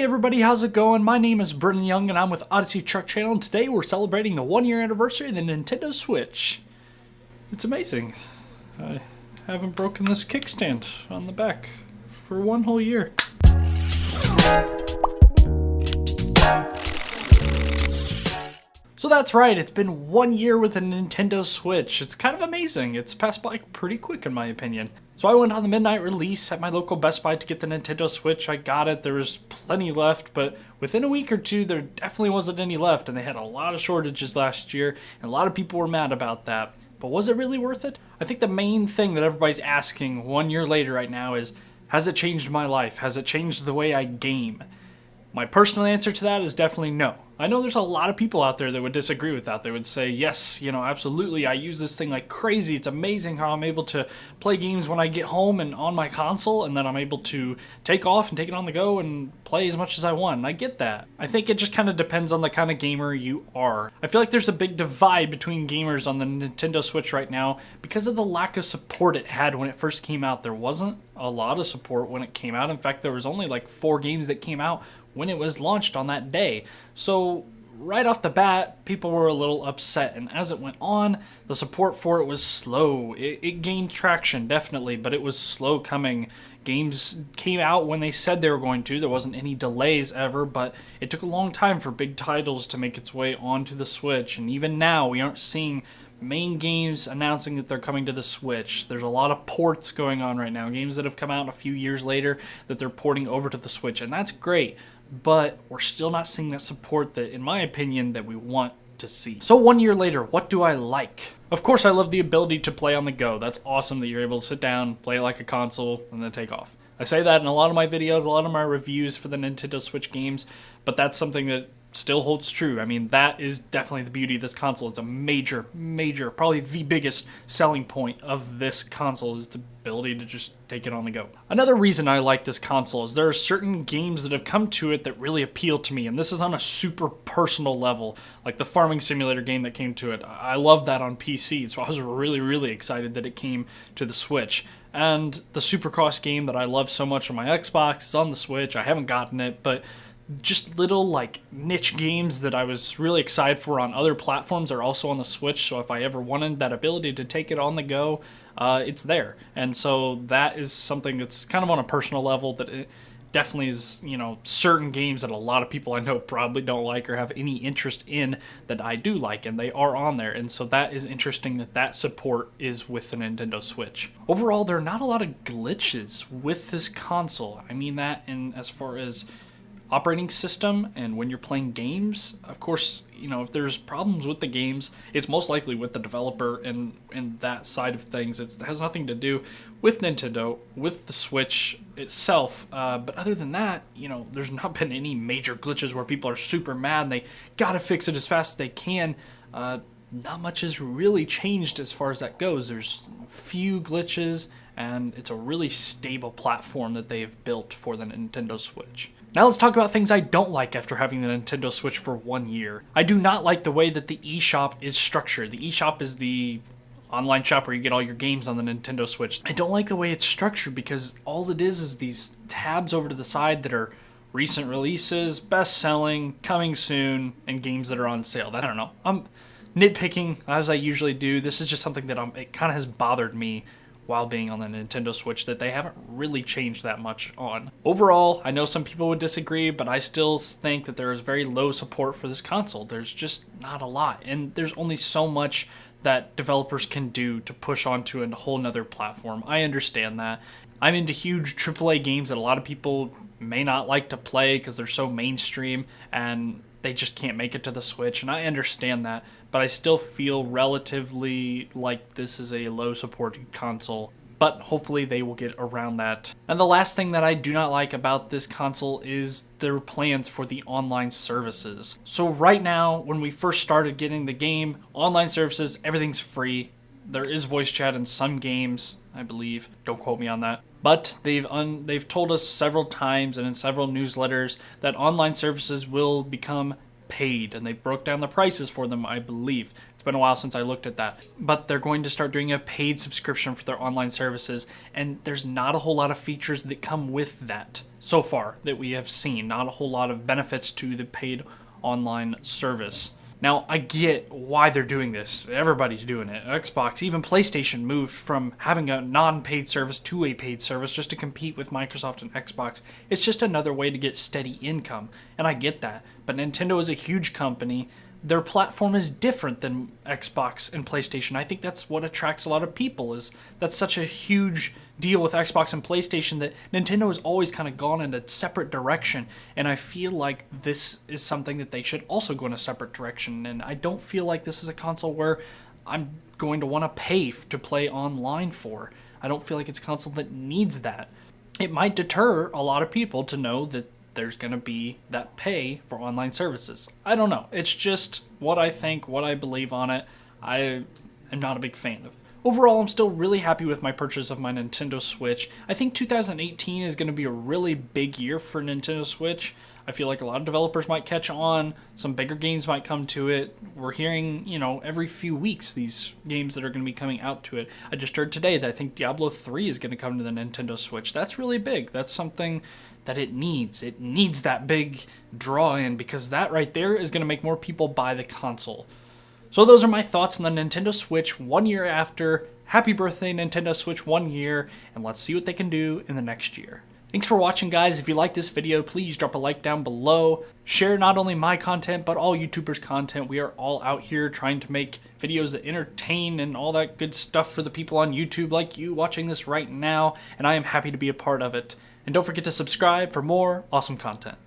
Hey everybody, how's it going? My name is Brendan Young and I'm with Odyssey Truck Channel, and today we're celebrating the 1 year anniversary of the Nintendo Switch. It's amazing. I haven't broken this kickstand on the back for one whole year. So that's right, it's been 1 year with the Nintendo Switch. It's kind of amazing. It's passed by pretty quick in my opinion. So I went on the midnight release at my local Best Buy to get the Nintendo Switch. I got it, there was plenty left, but within a week or two there definitely wasn't any left, and they had a lot of shortages last year, and a lot of people were mad about that. But was it really worth it? I think the main thing that everybody's asking 1 year later right now is, has it changed my life? Has it changed the way I game? My personal answer to that is definitely no. I know there's a lot of people out there that would disagree with that. They would say, yes, absolutely, I use this thing like crazy. It's amazing how I'm able to play games when I get home and on my console, and then I'm able to take off and take it on the go and play as much as I want. And I get that. I think it just kind of depends on the kind of gamer you are. I feel like there's a big divide between gamers on the Nintendo Switch right now because of the lack of support it had when it first came out. There wasn't a lot of support when it came out. In fact, there was only like 4 games that came out when it was launched on that day. So right off the bat, people were a little upset, and as it went on, the support for it was slow. It gained traction, definitely, but it was slow coming. Games came out when they said they were going to. There wasn't any delays ever, but it took a long time for big titles to make its way onto the Switch, and even now we aren't seeing main games announcing that they're coming to the Switch. There's a lot of ports going on right now, games that have come out a few years later that they're porting over to the Switch, and that's great. But we're still not seeing that support that, in my opinion, that we want to see. So 1 year later, what do I like? Of course, I love the ability to play on the go. That's awesome that you're able to sit down, play it like a console, and then take off. I say that in a lot of my videos, a lot of my reviews for the Nintendo Switch games, but that's something that still holds true. I mean, that is definitely the beauty of this console. It's a major, probably the biggest selling point of this console is the ability to just take it on the go. Another reason I like this console is there are certain games that have come to it that really appeal to me, and this is on a super personal level, like the Farming Simulator game that came to it. I love that on PC, so I was really excited that it came to the Switch. And the Supercross game that I love so much on my Xbox is on the Switch. I haven't gotten it, but just little like niche games that I was really excited for on other platforms are also on the Switch, so if I ever wanted that ability to take it on the go, it's there. And so that is something that's kind of on a personal level that it definitely is, certain games that a lot of people I know probably don't like or have any interest in that I do like, and they are on there. And so that is interesting that support is with the Nintendo Switch. Overall, there are not a lot of glitches with this console. I mean that in as far as operating system and when you're playing games. Of course, if there's problems with the games, it's most likely with the developer and that side of things. It has nothing to do with Nintendo, with the Switch itself. But other than that, there's not been any major glitches where people are super mad and they gotta fix it as fast as they can. Not much has really changed as far as that goes. There's few glitches, and it's a really stable platform that they've built for the Nintendo Switch. Now let's talk about things I don't like after having the Nintendo Switch for 1 year. I do not like the way that the eShop is structured. The eShop is the online shop where you get all your games on the Nintendo Switch. I don't like the way it's structured because all it is these tabs over to the side that are recent releases, best-selling, coming soon, and games that are on sale. I don't know. I'm nitpicking, as I usually do. This is just something that it kind of has bothered me while being on the Nintendo Switch that they haven't really changed that much on. Overall, I know some people would disagree, but I still think that there is very low support for this console. There's just not a lot, and there's only so much that developers can do to push onto a whole nother platform. I understand that. I'm into huge AAA games that a lot of people may not like to play because they're so mainstream and they just can't make it to the Switch, and I understand that, but I still feel relatively like this is a low supported console, but hopefully they will get around that. And the last thing that I do not like about this console is their plans for the online services. So right now, when we first started getting the game, online services, everything's free. There is voice chat in some games, I believe. Don't quote me on that. But they've told us several times and in several newsletters that online services will become paid, and they've broke down the prices for them, I believe. It's been a while since I looked at that. But they're going to start doing a paid subscription for their online services, and there's not a whole lot of features that come with that so far that we have seen. Not a whole lot of benefits to the paid online service. Now, I get why they're doing this. Everybody's doing it. Xbox, even PlayStation moved from having a non-paid service to a paid service just to compete with Microsoft and Xbox. It's just another way to get steady income, and I get that. But Nintendo is a huge company. Their platform is different than Xbox and PlayStation. I think that's what attracts a lot of people, is that's such a huge deal with Xbox and PlayStation that Nintendo has always kind of gone in a separate direction, and I feel like this is something that they should also go in a separate direction, and I don't feel like this is a console where I'm going to want to pay to play online for. I don't feel like it's a console that needs that. It might deter a lot of people to know that there's going to be that pay for online services. I don't know. It's just what I think, what I believe on it. I am not a big fan of it. Overall, I'm still really happy with my purchase of my Nintendo Switch. I think 2018 is going to be a really big year for Nintendo Switch. I feel like a lot of developers might catch on. Some bigger games might come to it. We're hearing, every few weeks these games that are going to be coming out to it. I just heard today that I think Diablo 3 is going to come to the Nintendo Switch. That's really big. That's something that it needs. It needs that big draw in, because that right there is going to make more people buy the console. So those are my thoughts on the Nintendo Switch 1 year after. Happy birthday, Nintendo Switch 1 year, and let's see what they can do in the next year. Thanks for watching, guys. If you like this video, please drop a like down below. Share not only my content, but all YouTubers' content. We are all out here trying to make videos that entertain and all that good stuff for the people on YouTube like you watching this right now, and I am happy to be a part of it. And don't forget to subscribe for more awesome content.